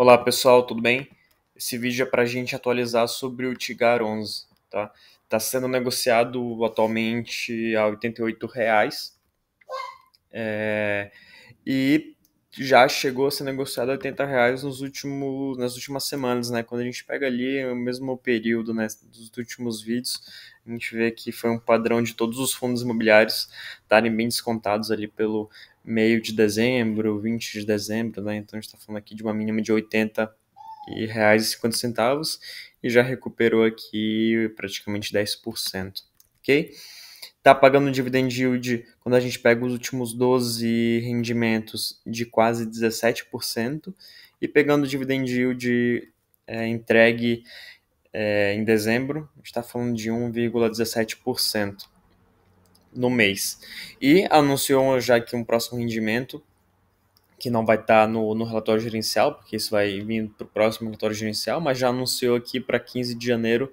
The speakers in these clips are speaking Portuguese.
Olá pessoal, tudo bem? Esse vídeo é para a gente atualizar sobre o Tigar 11, tá? Está sendo negociado atualmente a R$ 88, e já chegou a ser negociado a R$ 80 nas últimas semanas, né? Quando a gente pega ali o mesmo período, né, dos últimos vídeos, a gente vê que foi um padrão de todos os fundos imobiliários estarem bem descontados ali pelo meio de dezembro, 20 de dezembro, né? Então a gente está falando aqui de uma mínima de R$ 80,50 e já recuperou aqui praticamente 10%, ok? Tá pagando dividend yield, quando a gente pega os últimos 12 rendimentos, de quase 17%, e pegando o dividend yield entregue em dezembro, a gente está falando de 1,17% no mês. E anunciou já aqui um próximo rendimento, que não vai estar no relatório gerencial, porque isso vai vir para o próximo relatório gerencial, mas já anunciou aqui para 15 de janeiro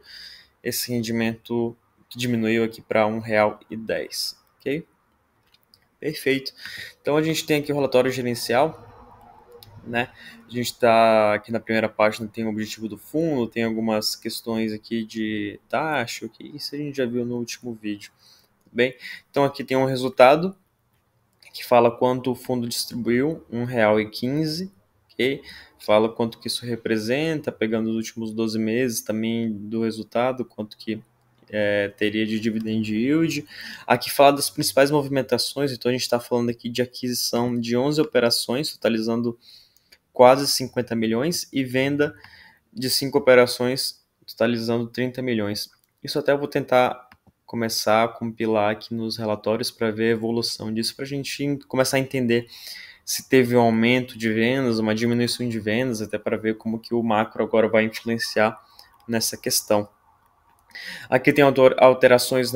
esse rendimento que diminuiu aqui para R$ 1,10, ok? Perfeito. Então a gente tem aqui o relatório gerencial, né? A gente está aqui na primeira página, tem o objetivo do fundo, tem algumas questões aqui de taxa, que isso a gente já viu no último vídeo. Bem, então aqui tem um resultado que fala quanto o fundo distribuiu, R$ 1,15, ok? Fala quanto que isso representa, pegando os últimos 12 meses também do resultado, quanto que teria de dividend yield. Aqui fala das principais movimentações, então a gente está falando aqui de aquisição de 11 operações, totalizando quase 50 milhões, e venda de 5 operações, totalizando 30 milhões. Isso até eu vou tentar começar a compilar aqui nos relatórios para ver a evolução disso, para a gente começar a entender se teve um aumento de vendas, uma diminuição de vendas, até para ver como que o macro agora vai influenciar nessa questão. Aqui tem alterações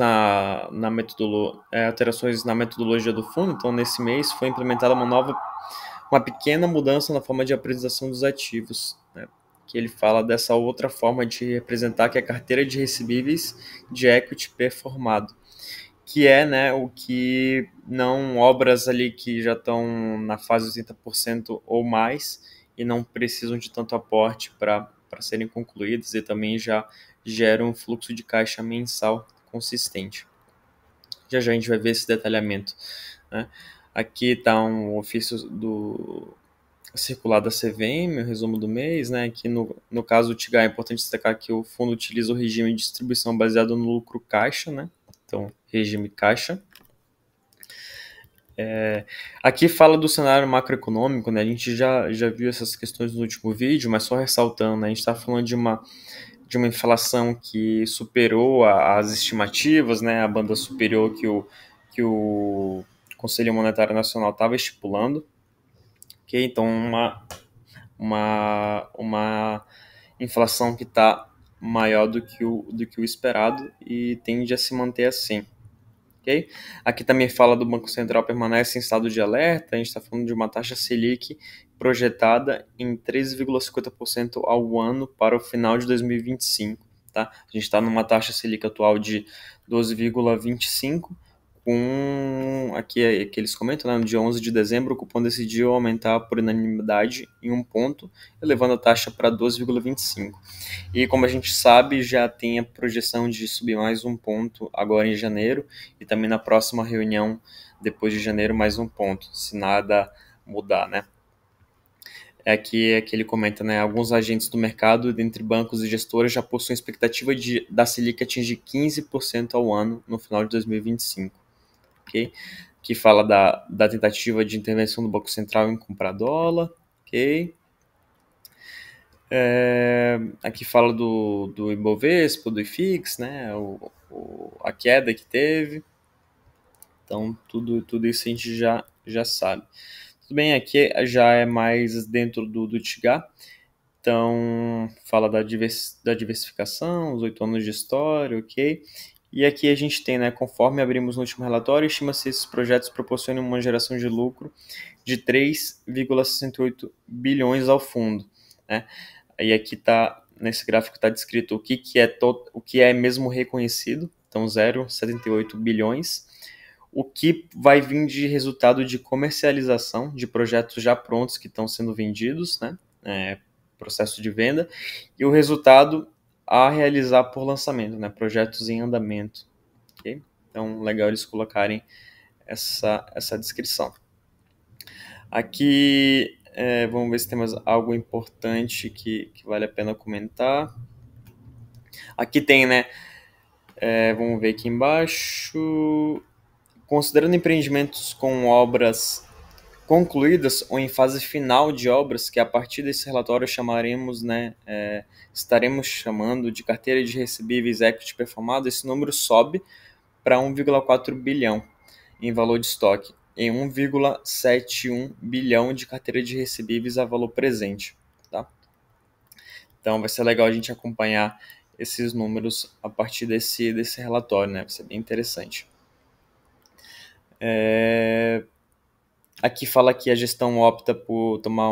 alterações na metodologia do fundo, então nesse mês foi implementada uma pequena mudança na forma de apresentação dos ativos, né? Que ele fala dessa outra forma de representar, que é a carteira de recebíveis de equity performado, que é, né, o que não obras ali que já estão na fase de 80% ou mais e não precisam de tanto aporte para serem concluídas, e também já geram um fluxo de caixa mensal consistente. Já já a gente vai ver esse detalhamento, né? Aqui está um ofício do circular da CVM, o resumo do mês, né? Aqui no caso do TIGA é importante destacar que o fundo utiliza o regime de distribuição baseado no lucro caixa, né? Então, regime caixa. Aqui fala do cenário macroeconômico, né? A gente já viu essas questões no último vídeo, mas só ressaltando, né? A gente está falando de uma inflação que superou as estimativas, né? A banda superior que o Conselho Monetário Nacional estava estipulando. Okay? Então, uma inflação que está maior do que o esperado e tende a se manter assim. Okay? Aqui também fala do Banco Central permanece em estado de alerta, a gente está falando de uma taxa Selic projetada em 13,50% ao ano para o final de 2025. Tá? A gente está numa taxa Selic atual de 12,25%, com aqui que eles comentam, né, no dia 11 de dezembro, o cupom decidiu aumentar por unanimidade em um ponto, elevando a taxa para 12,25%. E como a gente sabe, já tem a projeção de subir mais um ponto agora em janeiro, e também na próxima reunião, depois de janeiro, mais um ponto, se nada mudar, né? Aqui é que ele comenta, né? Alguns agentes do mercado, dentre bancos e gestores, já possuem expectativa da Selic atingir 15% ao ano no final de 2025. Ok? Que fala da tentativa de intervenção do Banco Central em comprar dólar. Ok? Aqui fala do Ibovespa, do IFIX, né? A queda que teve. Então, tudo isso a gente já sabe. Tudo bem, aqui já é mais dentro do TIGA. Então, fala da diversificação, os 8 anos de história, ok? E aqui a gente tem, né, conforme abrimos no último relatório, estima-se que esses projetos proporcionem uma geração de lucro de 3,68 bilhões ao fundo, né? E aqui tá, nesse gráfico está descrito o que é mesmo reconhecido, então 0,78 bilhões, o que vai vir de resultado de comercialização de projetos já prontos que estão sendo vendidos, né? processo de venda, e o resultado a realizar por lançamento, né? Projetos em andamento. Okay? Então, legal eles colocarem essa descrição. Aqui, vamos ver se tem mais algo importante que vale a pena comentar. Aqui tem, né? Vamos ver aqui embaixo. Considerando empreendimentos com obras concluídas ou em fase final de obras, que a partir desse relatório chamaremos, né, estaremos chamando de carteira de recebíveis equity performado, esse número sobe para 1,4 bilhão em valor de estoque, em 1,71 bilhão de carteira de recebíveis a valor presente. Tá? Então vai ser legal a gente acompanhar esses números a partir desse relatório, né? Vai ser bem interessante. Aqui fala que a gestão opta por tomar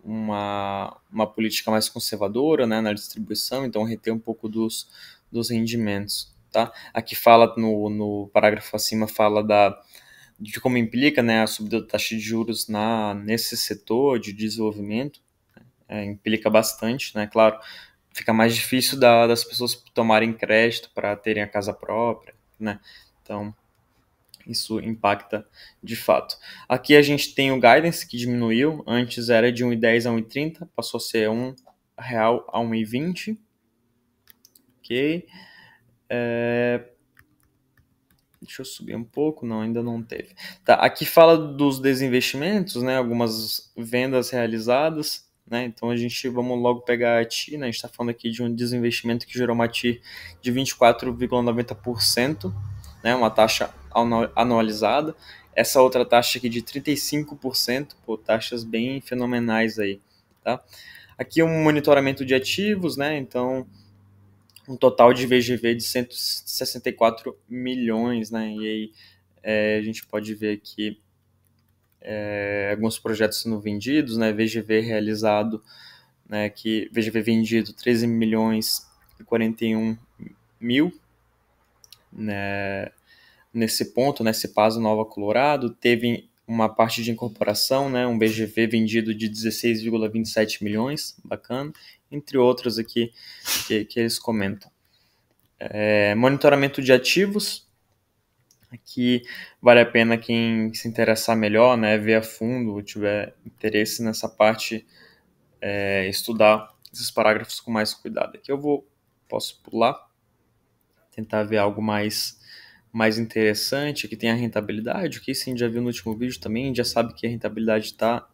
uma política mais conservadora, né, na distribuição, então reter um pouco dos rendimentos. Tá? Aqui fala, no parágrafo acima, fala de como implica, né, a subida da taxa de juros nesse setor de desenvolvimento. Implica bastante, né? Claro, fica mais difícil das pessoas tomarem crédito para terem a casa própria, né? Então, isso impacta de fato. Aqui a gente tem o guidance que diminuiu, antes era de 1,10 a 1,30, passou a ser R$1 a 1,20. Ok. Deixa eu subir um pouco, não, ainda não teve. Tá, aqui fala dos desinvestimentos, né? Algumas vendas realizadas, né? Então vamos logo pegar a TI, né? A gente está falando aqui de um desinvestimento que gerou uma TI de 24,90%, né? Uma taxa anualizada. Essa outra taxa aqui de 35%, pô, taxas bem fenomenais aí, tá? Aqui um monitoramento de ativos, né? Então, um total de VGV de 164 milhões, né? E aí a gente pode ver aqui alguns projetos sendo vendidos, né? VGV realizado, né? Que VGV vendido 13 milhões e 41 mil, né? Nesse ponto, nesse Pazo Nova Colorado, teve uma parte de incorporação, né? Um VGV vendido de 16,27 milhões, bacana, entre outros aqui que eles comentam. Monitoramento de ativos, aqui vale a pena quem se interessar melhor, né, ver a fundo, tiver interesse nessa parte, estudar esses parágrafos com mais cuidado. Aqui posso pular, tentar ver algo mais interessante. Aqui tem a rentabilidade, o que sim já viu no último vídeo também, já sabe que a rentabilidade está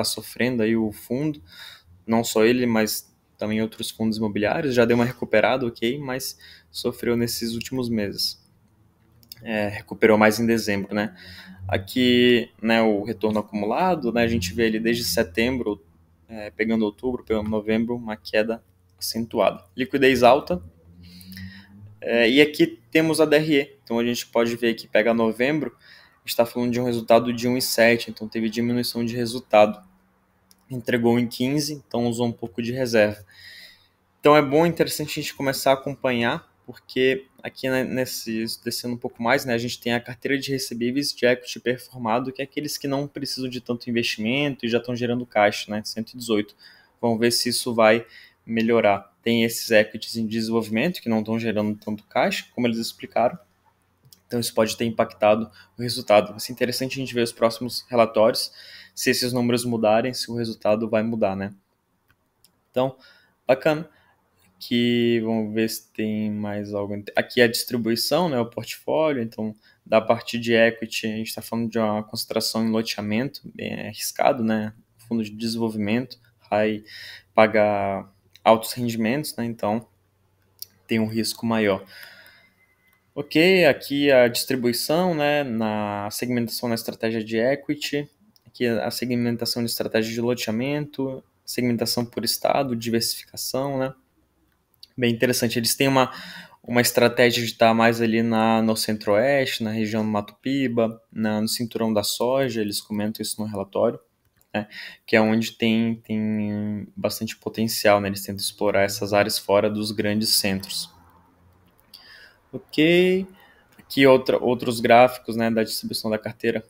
sofrendo aí o fundo, não só ele, mas também outros fundos imobiliários, já deu uma recuperada, ok, mas sofreu nesses últimos meses. Recuperou mais em dezembro, né? Aqui, né, o retorno acumulado, né, a gente vê ele desde setembro, pegando outubro, pegando novembro, uma queda acentuada. Liquidez alta. E aqui temos a DRE, então a gente pode ver que pega novembro, a gente está falando de um resultado de 1,7, então teve diminuição de resultado. Entregou em 15, então usou um pouco de reserva. Então é bom, interessante a gente começar a acompanhar, porque aqui, né, descendo um pouco mais, né, a gente tem a carteira de recebíveis de equity performado, que é aqueles que não precisam de tanto investimento e já estão gerando caixa, né, 118. Vamos ver se isso vai melhorar. Tem esses equities em desenvolvimento que não estão gerando tanto caixa, como eles explicaram. Então isso pode ter impactado o resultado. Vai ser interessante a gente ver os próximos relatórios, se esses números mudarem, se o resultado vai mudar, né? Então, bacana. Aqui, vamos ver se tem mais algo. Aqui é a distribuição, né, o portfólio. Então, da parte de equity, a gente está falando de uma concentração em loteamento, bem arriscado, né? Fundo de desenvolvimento, vai pagar altos rendimentos, né? Então, tem um risco maior. Ok, aqui a distribuição, né, na segmentação na estratégia de equity, aqui a segmentação de estratégia de loteamento, segmentação por estado, diversificação, né? Bem interessante. Eles têm uma estratégia de estar mais ali no centro-oeste, na região do Mato Piba, no cinturão da soja, eles comentam isso no relatório, né, que é onde tem bastante potencial, né, eles tentam explorar essas áreas fora dos grandes centros. Ok, aqui outros gráficos, né, da distribuição da carteira,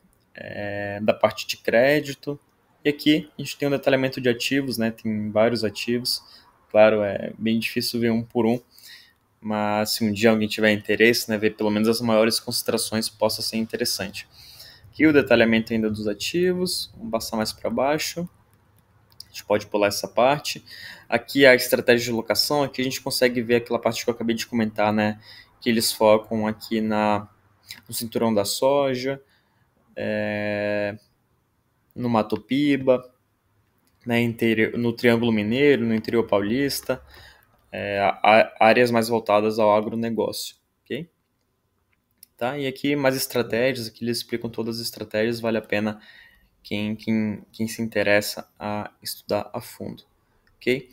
da parte de crédito. E aqui a gente tem um detalhamento de ativos, né? Tem vários ativos. Claro, é bem difícil ver um por um, mas se um dia alguém tiver interesse, né, ver pelo menos as maiores concentrações possa ser interessante. Aqui o detalhamento ainda dos ativos, vamos passar mais para baixo. A gente pode pular essa parte. Aqui a estratégia de locação, aqui a gente consegue ver aquela parte que eu acabei de comentar, né? Que eles focam aqui no cinturão da soja, no Mato Piba, né, no Triângulo Mineiro, no interior paulista, áreas mais voltadas ao agronegócio, ok? Tá? E aqui mais estratégias, aqui eles explicam todas as estratégias, vale a pena quem se interessa a estudar a fundo, ok?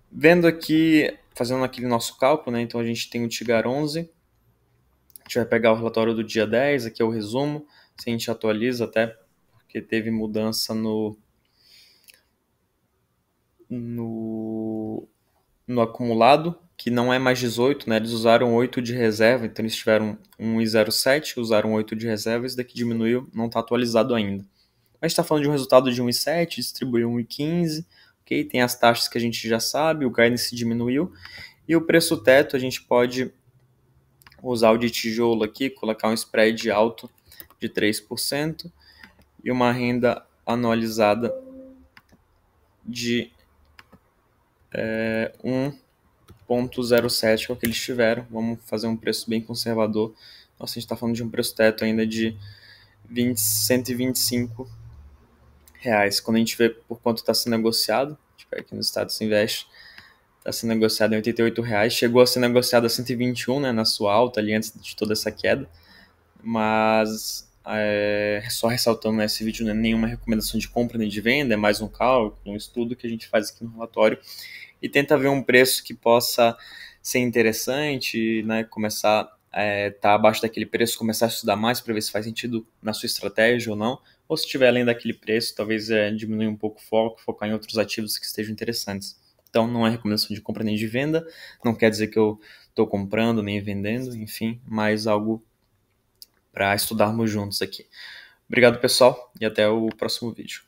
Vendo aqui, fazendo aquele nosso cálculo, né? Então a gente tem o Tigar 11, a gente vai pegar o relatório do dia 10, aqui é o resumo, se a gente atualiza até, porque teve mudança no acumulado, que não é mais 18, né? Eles usaram 8 de reserva, então eles tiveram 1,07, usaram 8 de reserva, isso daqui diminuiu, não está atualizado ainda. A gente está falando de um resultado de 1,7, distribuiu 1,15, ok? Tem as taxas que a gente já sabe, o guidance diminuiu, e o preço teto a gente pode usar o de tijolo aqui, colocar um spread alto de 3% e uma renda anualizada de 1,07, que é o que eles tiveram. Vamos fazer um preço bem conservador. Nossa, a gente está falando de um preço teto ainda de 125 reais. Quando a gente vê por quanto está sendo negociado, tipo, aqui no Estado se investe, está sendo negociado em 88 reais. Chegou a ser negociado a 121, né, na sua alta ali antes de toda essa queda. Mas só ressaltando, né, esse vídeo não é nenhuma recomendação de compra nem de venda, é mais um cálculo, um estudo que a gente faz aqui no relatório e tenta ver um preço que possa ser interessante, né, começar tá abaixo daquele preço, começar a estudar mais para ver se faz sentido na sua estratégia ou não, ou se estiver além daquele preço, talvez diminuir um pouco o foco, focar em outros ativos que estejam interessantes. Então não é recomendação de compra nem de venda, não quer dizer que eu estou comprando nem vendendo, enfim, mas algo para estudarmos juntos aqui. Obrigado, pessoal, e até o próximo vídeo.